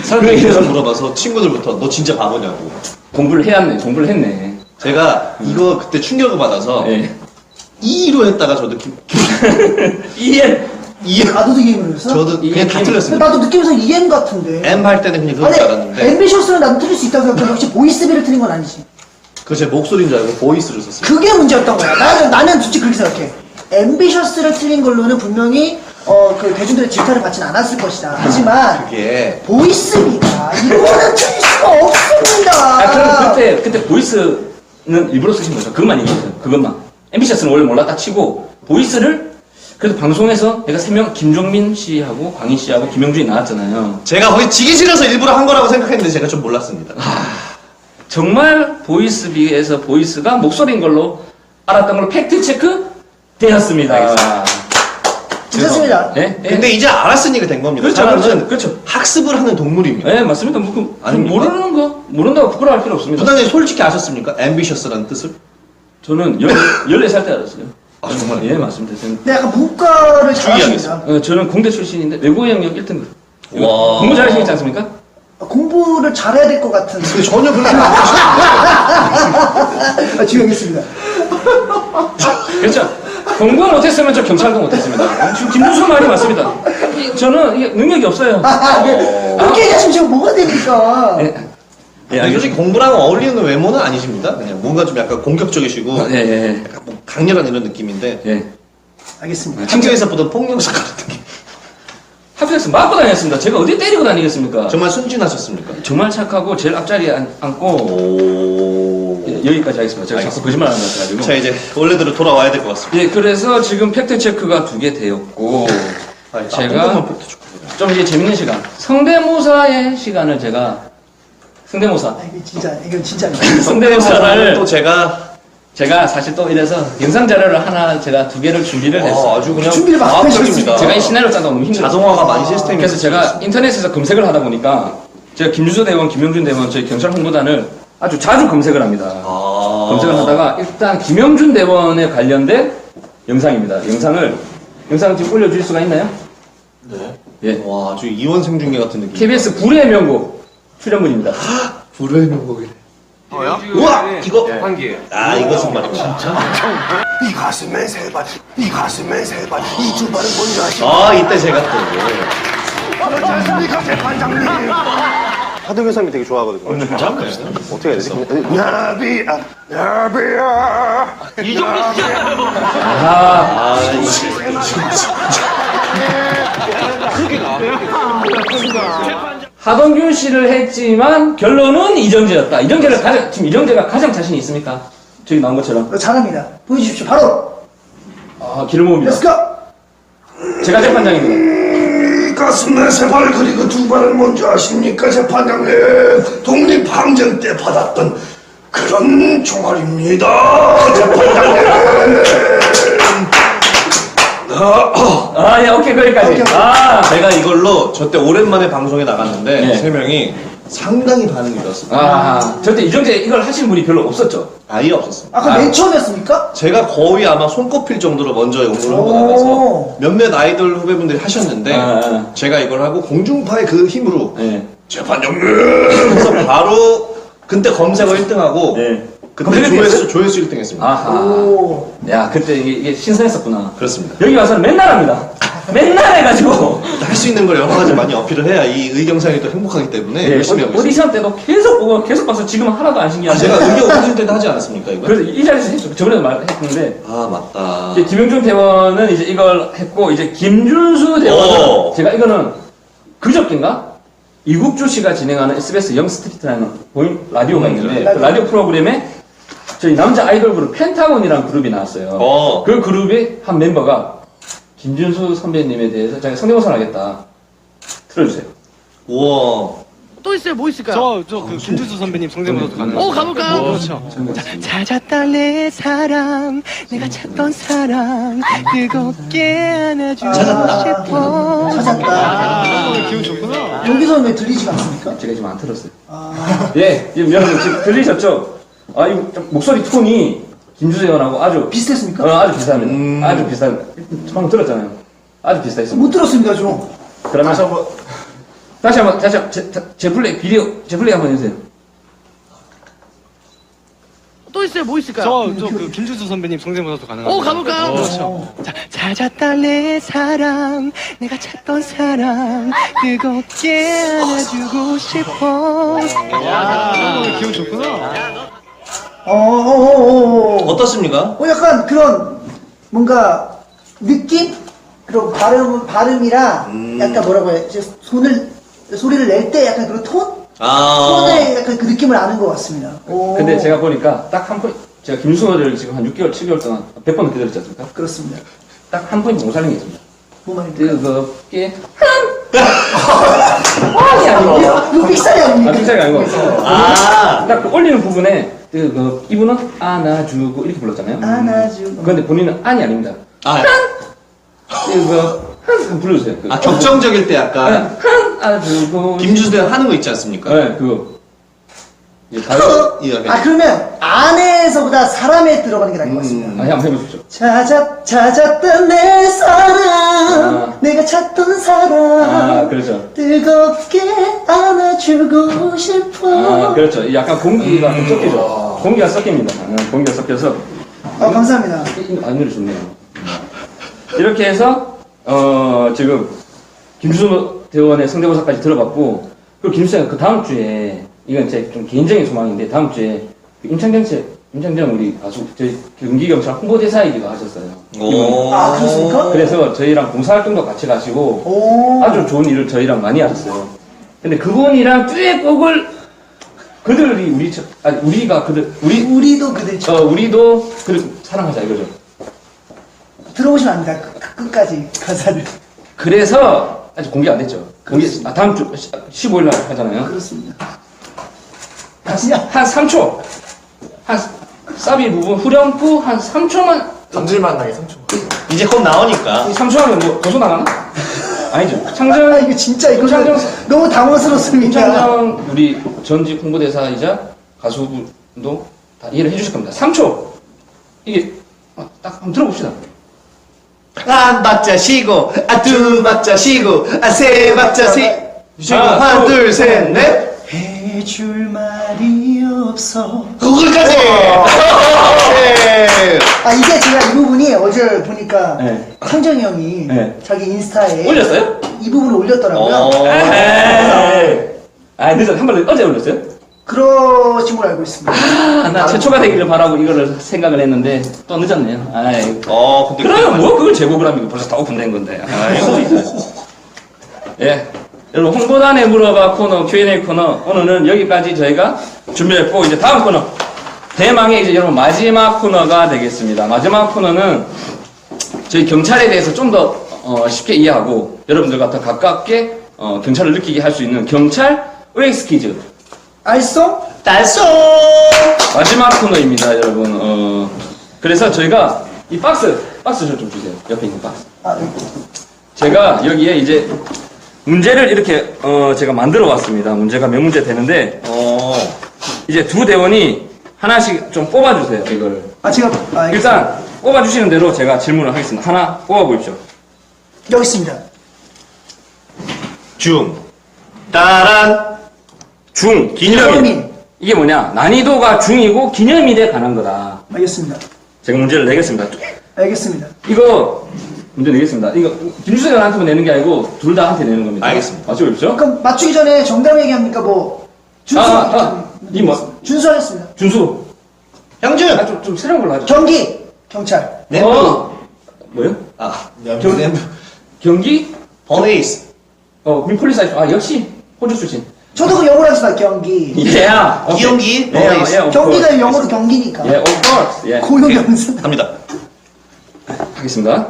사람들이 계속 물어봐서 친구들부터 너 진짜 바보냐고. 공부를 공부를 했네. 제가 이거 그때 충격을 받아서 예. 2로 했다가 저도 EM. 너도 EM을 했어? 저도 그냥 다 EM. 틀렸습니다. 나도 느낌에서 EM 같은데. M 할 때는 그냥 그럴 아니, 줄 알았는데 앰비셔스는 나도 틀릴 수 있다고 생각했는데 혹시 보이스비를 틀린 건 아니지? 그거 제 목소리인 줄 알고 보이스를 썼어요. 그게 문제였던 거야. 나는 솔직히 그렇게 생각해. 앰비셔스를 틀린 걸로는 분명히 그 대중들의 질타를 받지는 않았을 것이다. 하지만 그게 보이스비가 이거는 틀릴 수가 없습니다. 그럼 그때 보이스는 일부러 쓰신 거죠. 그것만 얘기해요. 그것만. 앰비셔스는 원래 몰랐다 치고, 보이스를, 그래도 방송에서 내가 3명, 김종민 씨하고, 광희 씨하고, 김영준이 나왔잖아요. 제가 거의 지기 싫어서 일부러 한 거라고 생각했는데 제가 좀 몰랐습니다. 정말 보이스비에서 보이스가 목소리인 걸로 알았던 걸로 팩트체크 되었습니다. 괜찮습니다. 예? 예. 근데 이제 알았으니까 된 겁니다. 그렇죠, 사람은 그렇죠. 학습을 하는 동물입니다. 예, 맞습니다. 뭐, 아닙니까? 모르는 거, 모른다고 부끄러워할 필요 없습니다. 부단님 솔직히 아셨습니까? ambitious라는 뜻을? 저는 14살 때 알았어요. 아, 정말요? 예, 맞습니다. 저는, 근데 약간 문과를 잘하십니다. 주의하겠습니다. 저는 공대 출신인데 외국어 영역 1등급. 와. 공부 잘하시지 않습니까? 공부를 잘해야 될 것 같은. 근데 전혀 그렇게 안 주의하겠습니다. 그렇죠. 공부 못했으면 저 경찰도 못했습니다. 지금 김준수 말이 맞습니다. 저는 이게 능력이 없어요. 그렇게 얘기하시면 제가 뭐가 됩니까? 예, 예, 아니, 솔직히 공부랑 어울리는 외모는 아니십니다. 그냥 뭔가 좀 약간 공격적이시고 예, 예, 약간 뭐 강렬한 이런 느낌인데 예. 알겠습니다. 학교에서 보던 폭력사 같은 느낌. 학교에서 맞고 다녔습니다. 제가 어디 때리고 다니겠습니까? 정말 순진하셨습니까? 정말 착하고 제일 앞자리에 앉고 오. 예, 여기까지 하겠습니다. 제가 자꾸 거짓말 하는 것 같아가지고. 자 이제 원래대로 돌아와야 될 것 같습니다. 예, 그래서 지금 팩트 체크가 2개 되었고 제가 좀 이제 재밌는 시간, 성대모사의 시간을 제가 성대모사. 이건 진짜. 성대모사를 또 제가 사실 또 이래서 영상 자료를 하나 제가 2개를 준비를 했어요. 아주 그냥 준비를 막 과학적입니다. 제가 이 시나리오 짜다 너무 힘들어요. 자동화가 많이 시스템이 그래서 제가 인터넷에서 검색을 하다 보니까 제가 김주수 대원, 김영준 대원, 저희 경찰 홍보단을 아주 자주 검색을 합니다. 검색을 하다가 일단 김영준 대원에 관련된 영상입니다. 영상을 지금 올려줄 수가 있나요? 네. 예. 와 아주 이원생 중계 같은 느낌. KBS 불의 명곡 출연분입니다. 불의 명곡이네. 뭐요? 우와 이거 환기. 아 이것은 말이야. 이 가슴에 세 발, 이 가슴에 세 발, 이 두 발은 뭔지 아시죠? 아 이때 제가 또 안녕하십니까, 재판장님. 하동현 사람이 되게 좋아하거든요. 진짜 어떻게 해야 되지? 나비야, 나비야. 이 정도 시잖아요. 아, 하동균 씨를 했지만 결론은 이정재였다. 지금 이정재가 가장 자신이 있습니까? 저기 나온 것처럼. 잘합니다. 보여주십시오. 바로. 길을 모읍니다. Let's go. 제가 재판장입니다. 이 가슴에 세 발, 그리고 두 발은 뭔지 아십니까, 재판장님? 독립항쟁 때 받았던 그런 총알입니다, 재판장님. 예, 오케이, 거기까지. 오케이. 제가 이걸로 저 때 오랜만에 방송에 나갔는데 네. 세 명이 상당히 반응이 좋았습니다. 저때 이정재 이걸 하신 분이 별로 없었죠. 아예 없었습니다. 아까 맨 처음이었습니까? 제가 거의 아마 손꼽힐 정도로 먼저 연구를 하고 오. 나가서 몇몇 아이돌 후배분들이 하셨는데 제가 이걸 하고 공중파의 그 힘으로 예. 재판장님 해서 바로 그때 검색어 1등하고 네. 그때 검색어 조회수 1등 했습니다. 오. 야, 그때 이게 신선했었구나. 그렇습니다. 여기 와서는 맨날 합니다. 맨날 해가지고. 할 수 있는 걸 여러 가지 많이 어필을 해야 이 의경상이 또 행복하기 때문에 열심히 하고 있습니다. 오디션 때도 계속 보고 계속 봐서 지금 하나도 안 신기한데. 제가 의경 오디션 때도 하지 않았습니까 이거? 그래서 이 자리에서 했죠. 저번에도 말했는데. 맞다. 이제 김영준 대원은 이제 이걸 했고, 이제 김준수 대원은 오. 제가 이거는 그저께인가? 이국주 씨가 진행하는 SBS 영스트리트라는 보임 라디오가 있는데 그 라디오 프로그램에 저희 남자 아이돌 그룹 펜타곤이라는 그룹이 나왔어요. 그 그룹의 한 멤버가 김준수 선배님에 대해서 자기가 성대모사를 하겠다. 틀어주세요. 우와. 또 있어요? 뭐 있을까요? 그 김준수 선배님 성대모사도 가능해요. 가볼까요? 그렇죠. 찾았다 내 사랑 내가 찾던 사랑 뜨겁게 안아주고 싶어 찾았다. 기분 좋구나. 여기서는 왜 들리지가 않습니까? 제가 지금 안 틀었어요. 예, 지금 여러분 지금 들리셨죠? 아, 이 목소리 톤이 김준수 형하고 아주 비슷했습니까? 아주 비슷합니다. 아주 비슷한. 방금 들었잖아요. 아주 비슷했습니다. 못 들었습니다, 좀. 그러면 다시 한번 제 플레이 제 플레이 한번 해주세요. 또 있어요? 뭐 있을까요? 그 김준수 선배님 성대모사도 가능해요. 가볼까요? 그렇죠. 찾았다 내 사랑 내가 찾던 사랑 뜨겁게 안아주고 싶어 기분 좋구나. 어떻습니까? 약간 그런, 뭔가, 느낌? 그런 발음이랑, 약간 뭐라고 해, 이제 소리를 낼 때 약간 그런 톤? 톤의 약간 그 느낌을 아는 것 같습니다. 근데 제가 보니까 딱 한 포인트, 제가 김수호를 지금 한 6개월, 7개월 동안 100번 기다렸지 않습니까? 그렇습니다. 딱 한 포인트 못 살린 게 있습니다. 뭐 말입니까? 뜨겁게. 이거 픽사리 아닙니까? 픽사리가 아니고. 딱 그 올리는 부분에, 이분은 안아주고 이렇게 불렀잖아요. 안아주고. 그런데 본인은 안이 아닙니다. 불러주세요. 격정적일 때 약간 안아주고. 김준수 형 하는 거 있지 않습니까? 네, 그거. 이제 그러면 안에서보다 사람에 들어가는 게 나을 것 같습니다. 한번 해보십시오. 찾았던 내 사랑 내가 찾던 사랑 그렇죠. 뜨겁게 안아주고 싶어. 그렇죠. 약간 공기가 좀 섞이죠. 공기가 섞입니다. 공기가 섞여서. 감사합니다. 노래 좋네요. 이렇게 해서, 지금, 김준수 대원의 성대모사까지 들어봤고, 그리고 김준수가 그 다음 주에, 이건 제 좀 개인적인 소망인데, 다음 주에, 임창정 우리 가수, 저희 경기경찰 홍보대사이기도 하셨어요. 그렇습니까? 그래서 저희랑 봉사활동도 같이 가시고, 아주 좋은 일을 저희랑 많이 하셨어요. 근데 그분이랑 듀엣곡을, 그들이 우리가 그들, 우리도 그들처럼. 우리도 사랑하자 이거죠. 들어보시면 안 됩니다. 끝까지 가사를. 그래서 아직 공개 안 됐죠. 다음 주 15일 날 하잖아요. 그렇습니다. 한 3초. 한 사비 부분 후렴구 한 3초만. 감질만 나게 3초. 이제 곧 나오니까. 3초 하면 뭐 고소 나가나? 아니죠. 이거 진짜 이거 너무 당황스럽습니다. 임창정 우리 전직 홍보대사이자 가수분도 다 이해를 해주실 겁니다. 3초. 이게 딱 한번 들어봅시다. 한 박자 쉬고, 두 박자 쉬고, 세 박자 쉬고, 하나, 둘, 셋, 넷. 해줄 말이 없어. 거기까지! 이게 제가 이 부분이 어제 보니까 네. 창정이 형이 네. 자기 인스타에 올렸어요? 이 부분을 올렸더라고요. 늦었. 한번 어제 올렸어요? 그러신 걸로 알고 있습니다. 나 최초가 되기를 바라고 이거를 생각을 했는데 또 늦었네요. 근데 그러면 뭐 그걸 제목을 하면 벌써 다 오픈된 건데. 예. 여러분 홍보단에 물어봐 코너 Q&A 코너 오늘은 여기까지 저희가 준비했고 이제 다음 코너 대망의 이제 여러분 마지막 코너가 되겠습니다. 마지막 코너는 저희 경찰에 대해서 좀 더 쉽게 이해하고 여러분들과 더 가깝게 경찰을 느끼게 할 수 있는 경찰 OX 퀴즈. 알쏘? 달쏘! 마지막 코너입니다, 여러분. 그래서 저희가 이 박스 좀 주세요. 옆에 있는 박스. 제가 여기에 이제 문제를 이렇게 제가 만들어 왔습니다. 문제가 몇 문제 되는데 이제 두 대원이 하나씩 좀 뽑아주세요. 이거를. 제가 일단 뽑아주시는 대로 제가 질문을 하겠습니다. 하나 뽑아보십시오. 여기 있습니다. 따란. 기념일. 이게 뭐냐? 난이도가 중이고 기념일에 관한 거다. 알겠습니다. 제가 문제를 내겠습니다. 알겠습니다. 이거 문제 내겠습니다. 이거 김준수 형한테만 내는 게 아니고 둘 다한테 내는 겁니다. 알겠습니다. 맞춰보십시오. 그럼 맞추기 전에 정답 얘기합니까? 준수. 이 뭐? 준수 하겠습니다. 준수. 형준! 좀 새로운 걸로 하죠. 경기. 경찰. nem프. 뭐요? nem프. 경기? police. 민폴리스 하죠. 역시. 호주 출신. 저도 그 영어로 합시다. 경기. Yeah. 오케이. 기영기? Yeah, yeah, of 경기가 course. 영어로 경기니까. Yeah, of course. Yeah. 고용영수. 갑니다. 하겠습니다.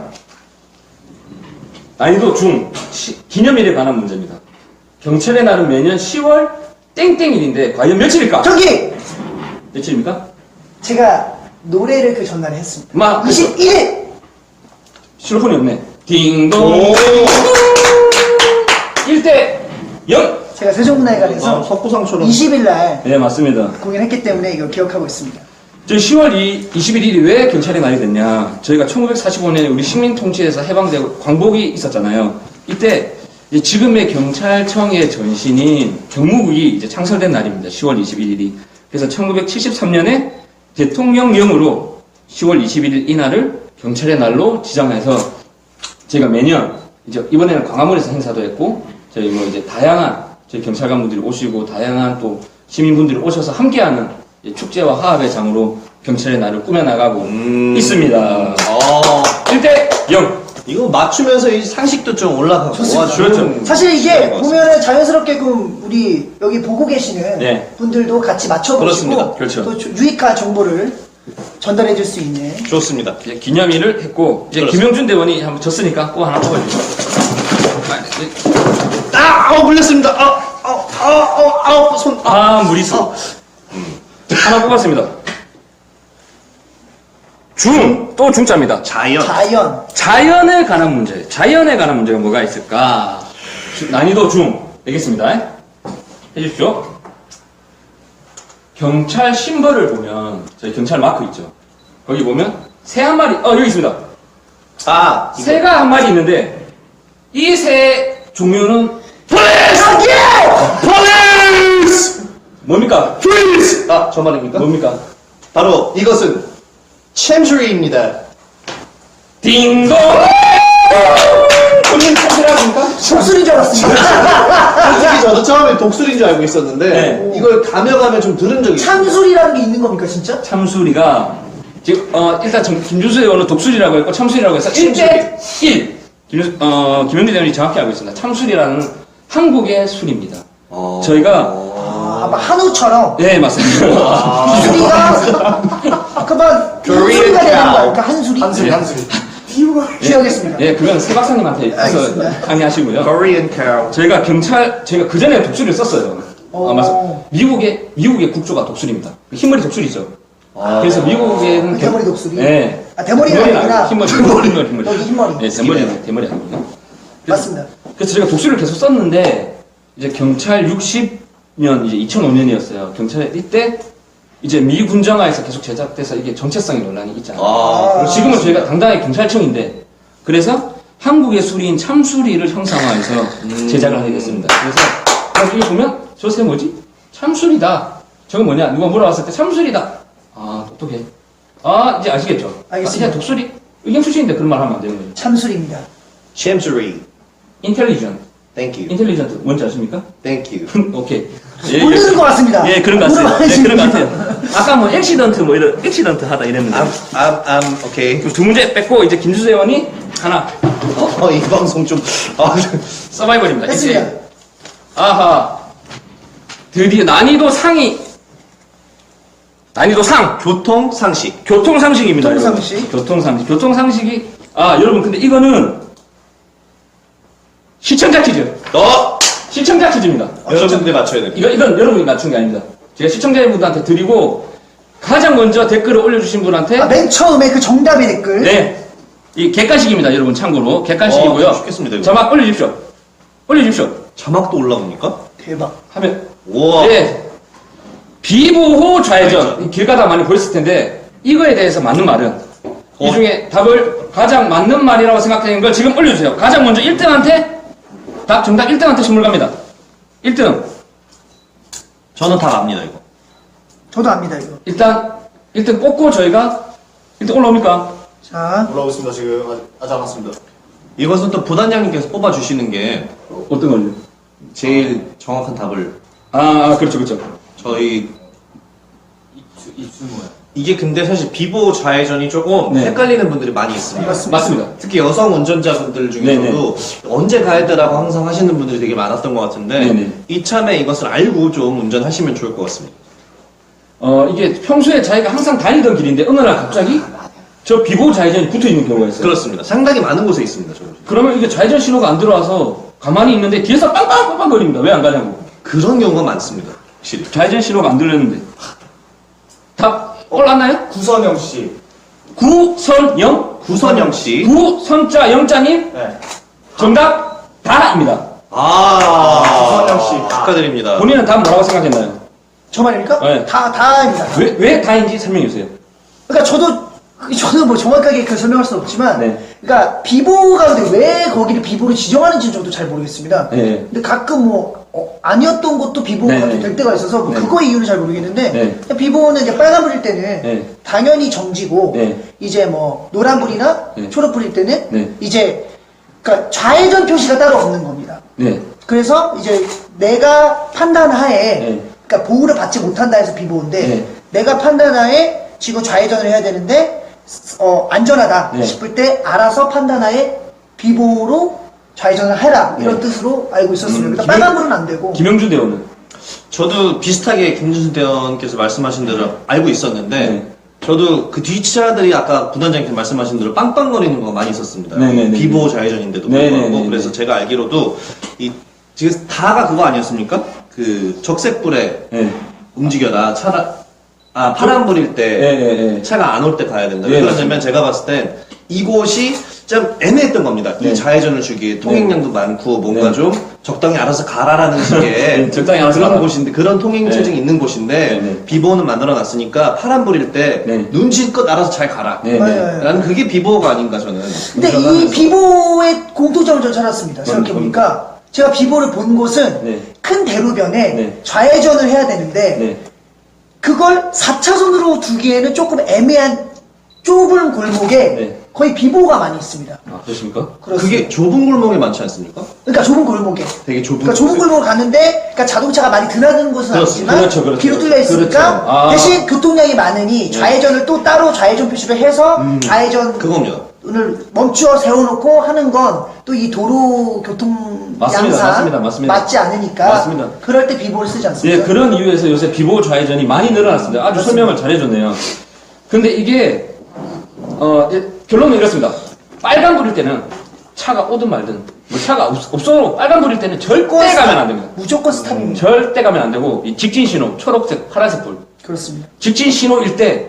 난이도 중 기념일에 관한 문제입니다. 경찰의 날은 매년 10월 땡땡일인데 과연 며칠일까? 저기 며칠입니까? 제가 노래를 그 전날에 했습니다. 막 21일. 실로폰이 없네. 딩동. 1대 0. 제가 세종문화회관에서 석구상처럼. 20일 날 네, 맞습니다. 공연했기 때문에 이걸 기억하고 있습니다. 저 10월 21일이 왜 경찰의 날이 됐냐? 저희가 1945년에 우리 식민 통치에서 해방되고 광복이 있었잖아요. 이때 이제 지금의 경찰청의 전신인 경무국이 이제 창설된 날입니다. 10월 21일이. 그래서 1973년에 대통령령으로 10월 21일 이날을 경찰의 날로 지정해서 저희가 매년 이제 이번에는 광화문에서 행사도 했고 저희 뭐 이제 다양한 저희 경찰관분들이 오시고 다양한 또 시민분들이 오셔서 함께하는 축제와 화합의 장으로 경찰의 날을 꾸며나가고 있습니다. 1대 0. 이거 맞추면서 이 상식도 좀 올라가고. 좋습니다. 그렇죠. 사실 이게 보면은 자연스럽게끔 우리 여기 보고 계시는 네. 분들도 같이 맞춰보시고 그렇습니다. 그렇죠. 또 유익한 정보를 전달해 줄 수 있는 좋습니다. 이제 기념일을 했고 이제 그렇습니다. 김영준 대원이 한번 졌으니까 꼭 하나 뽑아주세요. 물렸습니다. 손. 무리수. 하나 뽑았습니다. 또 중자입니다. 자연. 자연. 자연에 관한 문제. 자연에 관한 문제가 뭐가 있을까? 난이도 중. 되겠습니다. 해주십시오. 경찰 심벌을 보면, 저희 경찰 마크 있죠. 거기 보면, 새 한 마리, 여기 있습니다. 이거. 새가 한 마리 있는데, 이 새 종류는, 폴리스! 뭡니까? 프리즈! 저 말입니까? 뭡니까? 바로 이것은 챔스리입니다. 딩동! 본인 참수라십니까? 독수리인 줄 알았습니다. 솔직히 저도 처음에 독수리인 줄 알고 있었는데 네. 이걸 가면 좀 들은 적이 있어요. 참술이라는 게 있는 겁니까 진짜? 참수리가 지금 일단 김준수 의원은 독수리라고 했고 참수리라고 해서 1대 1. 김영기 대원이 정확히 알고 있습니다. 참수리라는 한국의 술입니다. 저희가 한우처럼 네 맞습니다. 수리가 그만 한수리가 되는 거 아닐까? 한수리? 한수리. 기억하겠습니다. 예, 그건 새 박사님한테 가서 알겠습니다. 강의하시고요. Korean cow. 제가 그 전에 독수리를 썼어요. 맞습니다. 미국의 국조가 독수리입니다. 흰머리 독수리죠. 그래서 미국에는 대머리 독수리? 네. 대머리가 아니구나. 흰머리. 여기 흰머리. 네, 대머리 아니고요. 맞습니다. 그래서 제가 독수리를 계속 썼는데 이제 경찰 60년 이제 2005년이었어요. 경찰 이때 이제 미 군정화에서 계속 제작돼서 이게 정체성의 논란이 있잖아요. 그리고 지금은 저희가 당당히 경찰청인데 그래서 한국의 수리인 참수리를 형상화해서 제작을 하게 됐습니다. 그래서 여기 보면 저 새 뭐지? 참수리다. 저건 뭐냐? 누가 물어봤을 때 참수리다. 똑똑해. 이제 아시겠죠? 알겠습니다. 이제 독수리 의경 출신인데 그런 말 하면 안 되는 거예요. 참술입니다. 챔스리. 인텔리전트. Thank you. 인텔리전트 뭔지 아십니까? Thank you. 오케이. 모르는 것 같습니다. 예, 그런 것 같아요. 네, 그런 것 물어봐야지. 같아요. 아까 뭐 액시던트 뭐 이런 액시던트 하다 이랬는데 I'm okay. 두 문제 뺐고 이제 김주수 의원이 하나 이 방송 좀. 서바이벌입니다. 했습니다. 이제. 아하. 드디어 난이도 상이 난이도 상 교통 상식. 교통상식입니다. 교통상식. 여러분. 교통상식이 여러분 근데 이거는 시청자 퀴즈. 시청자 퀴즈입니다. 여러분들이 맞춰야 됩니다. 이건 여러분이 맞춘 게 아닙니다. 제가 시청자분들한테 드리고 가장 먼저 댓글을 올려주신 분한테 맨 처음에 그 정답의 댓글. 네, 이 객관식입니다, 여러분 참고로 객관식이고요. 쉽겠습니다, 이거. 자막 올려주십시오. 자막도 올라옵니까? 대박. 하면 우와. 네, 비보호 좌회전 길 가다 많이 보였을 텐데 이거에 대해서 맞는 말은 이 중에 답을 가장 맞는 말이라고 생각되는 걸 지금 올려주세요. 가장 먼저 1등한테 정답 1등한테 선물 갑니다. 1등. 저는 다 압니다, 이거. 저도 압니다 이거. 일단 1등 뽑고 저희가 1등 올라옵니까? 자, 올라오고 있습니다. 지금 아직 안 왔습니다. 이것은 또 부단장님께서 뽑아주시는 게 어떤 걸요? 제일 정확한 답을 그렇죠. 저희 이게 근데 사실 비보 좌회전이 조금 네. 헷갈리는 분들이 많이 있습니다. 맞습니다. 특히 여성 운전자분들 중에서도 언제 가야 되라고 항상 하시는 분들이 되게 많았던 것 같은데 네네. 이참에 이것을 알고 좀 운전하시면 좋을 것 같습니다. 이게 평소에 자기가 항상 다니던 길인데 어느 날 갑자기 저 비보 좌회전이 붙어 있는 경우가 있어요. 그렇습니다. 상당히 많은 곳에 있습니다. 저는. 그러면 이게 좌회전 신호가 안 들어와서 가만히 있는데 뒤에서 빵빵빵빵 거립니다. 왜 안 가냐고. 그런 경우가 많습니다. 확실히. 좌회전 신호가 안 들렸는데. 답 올랐나요? 구선영 씨. 구선영? 구선영 씨. 구선자 영자님? 네. 정답 다입니다. 구선영 씨. 축하드립니다. 본인은 답 뭐라고 생각했나요? 저 말입니까? 네. 다입니다. 왜 다인지 설명해 주세요. 그러니까 저도 뭐 정확하게 그 설명할 수는 없지만, 네. 그러니까 비보가 근데 왜 거기를 비보로 지정하는지는 저도 잘 모르겠습니다. 네. 근데 가끔 뭐 아니었던 것도 비보가 네. 될 때가 있어서 뭐 네. 그거 이유는 잘 모르겠는데 네. 비보는 이제 빨간불일 때는 네. 당연히 정지고 네. 이제 뭐 노란불이나 네. 초록불일 때는 네. 이제 그러니까 좌회전 표시가 따로 없는 겁니다. 네. 그래서 이제 내가 판단하에 네. 그러니까 보호를 받지 못한다 해서 비보인데 네. 내가 판단하에 지금 좌회전을 해야 되는데 안전하다 네. 싶을 때 알아서 판단하에 비보로 좌회전을 해라 이런 뜻으로 알고 있었습니다. 그러니까 빨간불은 안 되고 김영준 대원은? 저도 비슷하게 김준수 대원께서 말씀하신 대로 알고 있었는데 네. 저도 그 뒷차들이 아까 부단장님 말씀하신 대로 빵빵거리는 거 많이 있었습니다. 네네네. 비보 좌회전인데도 네네네네. 불구하고 그래서 제가 알기로도 이 지금 다가 그거 아니었습니까? 그 적색불에 네. 움직여라 파란불일 때 네. 차가 안 올 때 가야 된다. 네, 왜 그러냐면 제가 봤을 땐 이곳이 좀 애매했던 겁니다. 네. 이 좌회전을 주기에 통행량도 많고 뭔가 네. 좀 적당히 알아서 가라라는 식의 네, 적당히 알아서 그런 가라. 곳인데 그런 통행 네. 체증이 있는 곳인데 네. 비보는 만들어 놨으니까 파란불일 때 네. 눈치껏 알아서 잘 가라. 네. 네. 라는 그게 비보가 아닌가 저는. 근데 이 운전하면서. 비보의 공통점을 전 찾았습니다. 생각해보니까 제가 비보를 본 곳은 네. 큰 대로변에 네. 좌회전을 해야 되는데 네. 그걸 4차선으로 두기에는 조금 애매한 좁은 골목에 네. 거의 비보가 많이 있습니다. 아, 그렇습니까? 그렇습니다. 그게 좁은 골목에 많지 않습니까? 그러니까 좁은 골목에. 되게 좁은 그러니까 좁은 곳에. 골목을 갔는데, 그러니까 자동차가 많이 드나드는 곳은 그렇습니다. 아니지만, 그렇죠. 길로 뚫려 있으니까, 그렇죠. 아. 대신 교통량이 많으니 좌회전을 또 따로 좌회전 표시를 해서 좌회전을 그겁니다. 멈추어 세워놓고 하는 건 또 이 도로 교통 맞습니다. 양상 맞습니다. 맞지 않으니까 맞습니다. 그럴 때 비보를 쓰지 않습니다. 예, 그런 이유에서 요새 비보 좌회전이 많이 늘어났습니다. 아주 설명을 잘해줬네요. 근데 이게, 이제 결론은 이렇습니다. 빨간불일 때는 차가 오든 말든, 뭐 차가 없어도 빨간불일 때는 절대 가면 안 됩니다. 무조건 스탑입니다. 절대 가면 안 되고, 이 직진 신호, 초록색, 파란색 불. 그렇습니다. 직진 신호일 때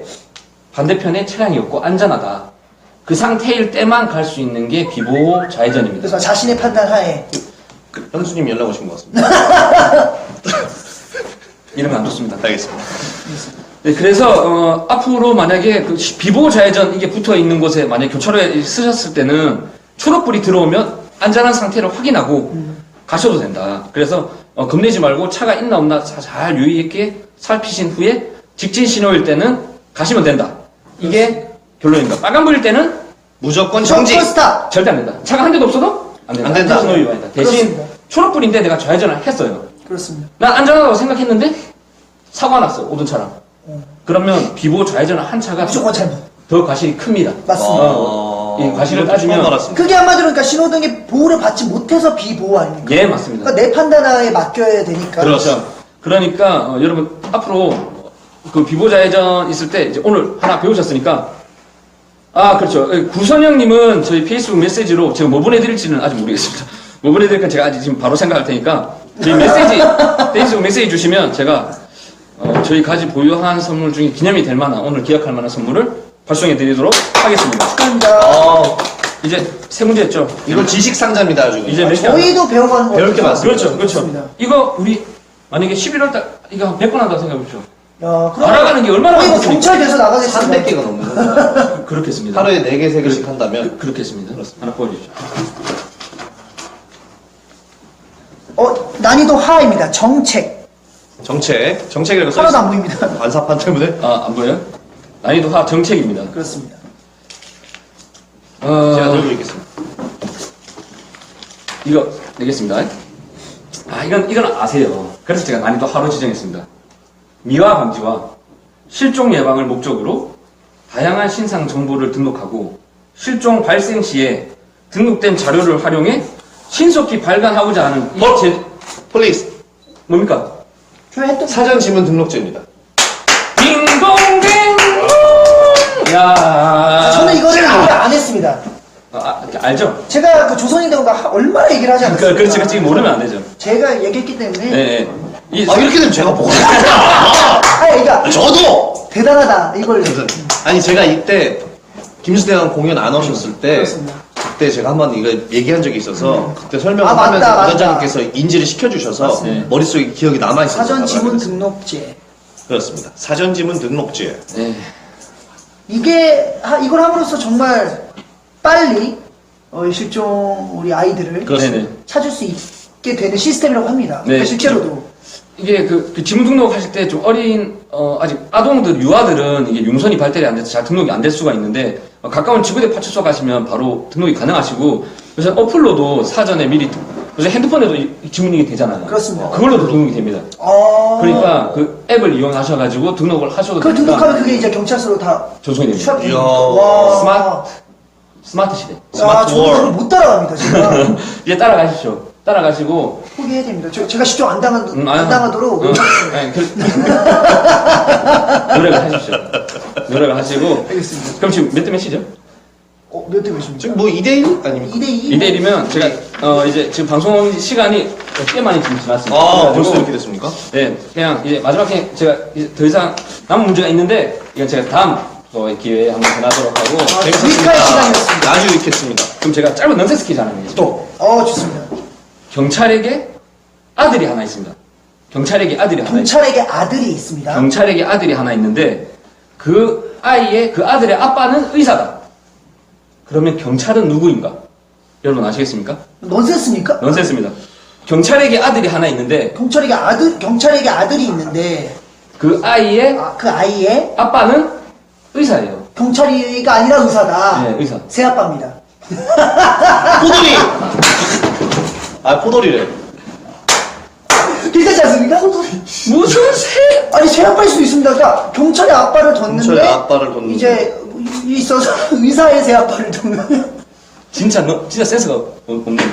반대편에 차량이 없고 안전하다. 그 상태일 때만 갈 수 있는 게 비보 좌회전입니다. 그래서 자신의 판단하에 형수님 연락 오신 것 같습니다. 이러면 안 좋습니다. 알겠습니다. 네, 그래서 앞으로 만약에 그 비보 좌회전 이게 붙어 있는 곳에 만약 교차로에 쓰셨을 때는 초록불이 들어오면 안전한 상태를 확인하고 가셔도 된다. 그래서 겁내지 말고 차가 있나 없나 잘 유의 있게 살피신 후에 직진 신호일 때는 가시면 된다. 이게 결론입니다. 빨간불일 때는 무조건 정지! 무조건 스탑! 절대 안 된다. 차가 한 대도 없어도 안 된다. 안 된다. 신호 위반이다. 대신 그렇습니다. 초록불인데 내가 좌회전을 했어요. 그렇습니다. 난 안전하다고 생각했는데 사고가 났어. 오던 차랑. 그러면 비보 좌회전을 한 차가 무조건 잘못. 더 과실이 큽니다. 맞습니다. 이 과실을 이것도 처음 따지면 알았습니다. 그게 한마디로 그러니까 신호등의 보호를 받지 못해서 비보호 아닙니까? 예, 맞습니다. 그러니까 내 판단하에 맡겨야 되니까. 그렇죠. 그러니까 여러분 앞으로 그 비보 좌회전 있을 때 이제 오늘 하나 배우셨으니까 그렇죠. 구선영님은 저희 페이스북 메시지로 제가 뭐 보내드릴지는 아직 모르겠습니다. 뭐 보내드릴까 제가 아직 지금 바로 생각할 테니까 저희 메시지 페이스북 메시지 주시면 제가 저희 가지 보유한 선물 중에 기념이 될 만한 오늘 기억할 만한 선물을 발송해드리도록 하겠습니다. 축하합니다. 이제 세 문제 했죠. 이건 지식 상자입니다, 아주. 이제 몇 개? 저희도 배워가는 거 배울 게 많습니다. 그렇죠, 그렇죠. 맞습니다. 이거 우리 만약에 11월달 이거 한 100번 한다고 생각해보십시오. 야, 그럼 알아가는 게 얼마나 거의 뭐 많습니까? 경찰 돼서 나가겠습니다. 300개가 넘는 거죠. 그렇겠습니다. 하루에 4개, 3개씩 한다면. 그렇겠습니다. 하나 보여주시죠. 난이도 하입니다. 정책. 정책이라고 하나도 안 보입니다. 반사판 때문에. 안 보여요? 난이도 하 정책입니다. 그렇습니다. 제가 들고 있겠습니다. 이거 내겠습니다. 이건 아세요. 그래서 제가 난이도 하로 지정했습니다. 미화 감지와 실종 예방을 목적으로 다양한 신상 정보를 등록하고 실종 발생 시에 등록된 자료를 활용해 신속히 발간하고자 하는 이 폴리스. 뭡니까? 저 했던 사전 지문 등록제입니다. 딩동댕! 야. 저는 이거를 안 했습니다. 알죠? 제가 그 조선인대가 얼마나 얘기를 하지 않았어요? 그렇지. 모르면 안 되죠. 제가 얘기했기 때문에. 네. 이렇게 되면 제가 뭐가 그러니까 저도! 대단하다 이걸. 아니, 제가 이때 김수대왕 공연 안 오셨을 때, 그렇습니다. 그때 제가 한번 이거 얘기한 적이 있어서, 그때 설명을 아, 맞다, 하면서 맞다. 부단장님께서 인지를 시켜주셔서 맞습니다. 머릿속에 기억이 남아있었어요. 사전 지문 등록제. 그렇습니다. 사전 지문 등록제. 네. 이걸 함으로써 정말 빨리 실종 우리 아이들을 그렇습니다. 네네. 찾을 수 있게 되는 시스템이라고 합니다. 네. 실제로도. 이게 그 지문 등록하실 때 좀 어린 아직 아동들 유아들은 이게 융선이 발달이 안 돼서 잘 등록이 안 될 수가 있는데 가까운 지구대 파출소 가시면 바로 등록이 가능하시고 그래서 어플로도 사전에 미리 그래서 핸드폰에도 이 지문이 되잖아요. 그렇습니다. 그걸로도 등록이 됩니다. 그러니까 그 앱을 이용하셔가지고 등록을 하셔도 그걸 되니까 등록하면 그게 이제 경찰서로 다 전송이 됩니다. 취합이 됩니다. 이야. 와. 스마트 시대. 스마트 저는 월. 그걸 못 따라갑니다. 제가 이제 따라가십시오. 따라가시고 포기해야 됩니다. 제가 실종 안 아유. 당하도록 아니, 노력을 하십시오. 노력을 하시고. 알겠습니다. 그럼 지금 몇 대 몇이죠? 몇 대 몇입니까? 지금 뭐 2대1 아닙니까? 2대2. 2대1이면 제가 이제 지금 방송 시간이 꽤 많이 지금 지났습니다. 아, 벌써 그래가지고 이렇게 됐습니까? 네, 그냥 이제 마지막에 제가 이제 더 이상 남은 문제가 있는데 이건 제가 다음 기회에 한번 전하도록 하고 유익할 시간이었습니다. 아주 유익했습니다. 그럼 제가 짧은 넌센스 퀴즈 하나 내겠습니다. 또. 좋습니다. 경찰에게 아들이 하나 있습니다. 경찰에게 아들이 하나 있습니다. 경찰에게 아들이 있습니다. 경찰에게 아들이 하나 있는데 그 아들의 아빠는 의사다. 그러면 경찰은 누구인가? 여러분 아시겠습니까? 넌센스입니까? 넌센스입니다. 경찰에게 아들이 하나 있는데 경찰에게 아들이 있는데 그 아이의 그 아이의 아빠는 의사예요. 경찰이가 아니라 의사다. 네, 의사. 새아빠입니다. 포도리! 포도리래. 괜찮지 않습니까? 무슨 새? 아니 새아빠일 수도 있습니다. 그러니까 경찰의 아빠를 뒀는데 경찰의 아빠를 뒀는데. 이제 있어서 의사의 새아빠를 두는. 진짜 센스가 없는 거.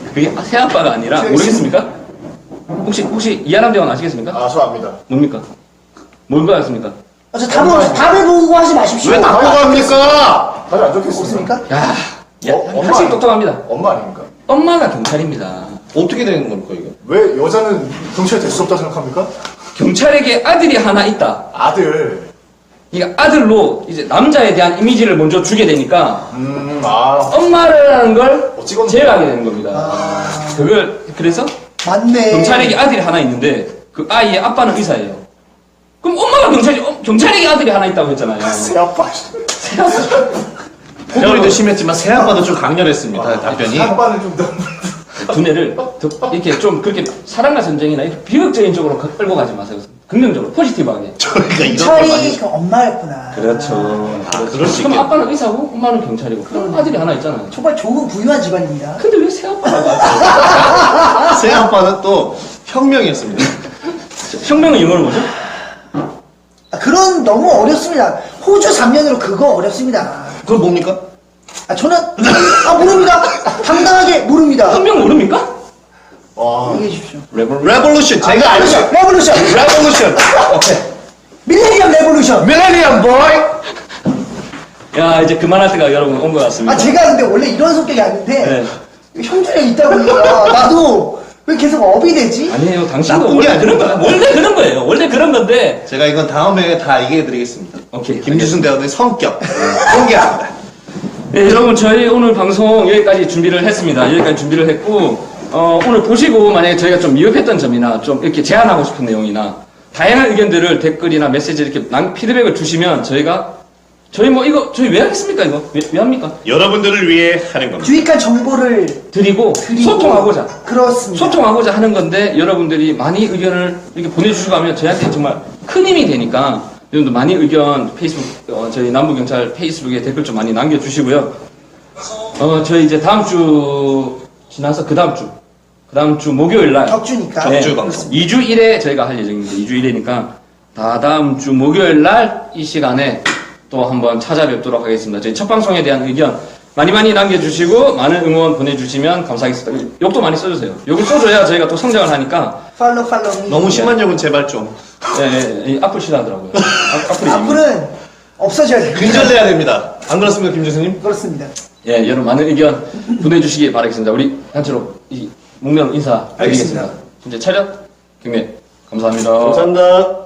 그게 새 아빠가 아니라 모르겠습니까? 혹시 이하람 대원 아시겠습니까? 아, 저 압니다. 뭡니까? 뭔가 아십니까? 저 답을 보고 하지 마십시오. 왜 나보고 합니까? 다들 안 적혔습니까? 없습니까? 야, 엄마 확실히 아닙니까? 똑똑합니다. 엄마 아닙니까? 엄마가 경찰입니다. 어떻게 되는 겁니까, 이게? 왜 여자는 경찰이 될 수 없다고 생각합니까? 경찰에게 아들이 하나 있다. 아들. 그러니까 아들로 이제 남자에 대한 이미지를 먼저 주게 되니까 아. 엄마라는 걸 찍었네. 제외하게 되는 겁니다. 그걸 그래서 맞네. 경찰에게 아들이 하나 있는데 그 아이의 아빠는 의사예요. 그럼 엄마가 경찰에게 아들이 하나 있다고 했잖아요. 새아빠. 포도리도 심했지만 새아빠도 좀 강렬했습니다, 답변이. 새아빠는 좀 너무. 두뇌를 이렇게 좀 그렇게 사랑과 전쟁이나 이렇게 비극적인 쪽으로 끌고 가지 마세요. 긍정적으로 포지티브하게. 저희가 이런 걸 경찰이 많이. 그 엄마였구나. 그렇죠. 그럴 수 그럼 있겠네. 아빠는 의사고 엄마는 경찰이고 그럼 아들이 하나 있잖아요. 정말 좋은 부유한 집안입니다. 근데 왜 새아빠라고 하지? 새아빠는 또 혁명이었습니다. 혁명은 영어로 뭐죠? 그런 너무 어렵습니다. 호주 3년으로 그거 어렵습니다. 그건 뭡니까? 저는 모릅니다. 당당하게 모릅니다. 혁명 모릅니까? 와. 얘기해 주십시오. 레볼루션. 제가 알죠. 레볼루션. 레볼루션. 오케이. 밀레니엄 레볼루션. 밀레니엄 보이. 야 이제 그만할 때가 여러분 온 것 같습니다. 제가 근데 원래 이런 성격이 아닌데 네. 형준이 있다 보니까 나도 왜 계속 업이 되지? 아니에요. 당신도 나쁜 게 원래 그런 아닙니다. 거 원래 그런 거예요. 원래 그런 건데. 제가 이건 다음에 다 얘기해드리겠습니다. 오케이. 김주순 대원의 성격 공개합니다. 네, 여러분 저희 오늘 방송 여기까지 준비를 했습니다. 여기까지 준비를 했고 오늘 보시고 만약에 저희가 좀 미흡했던 점이나 좀 이렇게 제안하고 싶은 내용이나 다양한 의견들을 댓글이나 메시지 이렇게 피드백을 주시면 저희 왜 하겠습니까 이거 왜 합니까? 여러분들을 위해 하는 겁니다. 유익한 정보를 드리고 소통하고자 그렇습니다. 소통하고자 하는 건데 여러분들이 많이 의견을 이렇게 보내주시고 하면 저희한테 정말 큰 힘이 되니까 여러분들 많이 의견 페이스북 저희 남부경찰 페이스북에 댓글 좀 많이 남겨주시고요. 저희 이제 다음 주 지나서 그 다음 주 목요일 날 격주니까. 격주 방송. 2주 1회 저희가 할 예정입니다. 2주 1회니까 다다음 주 목요일 날 이 시간에 또 한번 찾아뵙도록 하겠습니다. 저희 첫 방송에 대한 의견 많이 남겨주시고 많은 응원 보내주시면 감사하겠습니다. 욕도 많이 써주세요. 욕을 써줘야 저희가 또 성장을 하니까. 팔로우. 너무 심한 욕은 제발 좀. 예, 악플 싫어하더라고요. 악플이 앞으로는 없어져야 돼요. 근절돼야 됩니다. 안 그렇습니까, 김 교수님? 그렇습니다. 예, 여러분 많은 의견 보내주시기 바라겠습니다. 우리 단체로 이 목련 인사 드리겠습니다. 알겠습니다. 이제 차렷 경례 감사합니다. 감사합니다.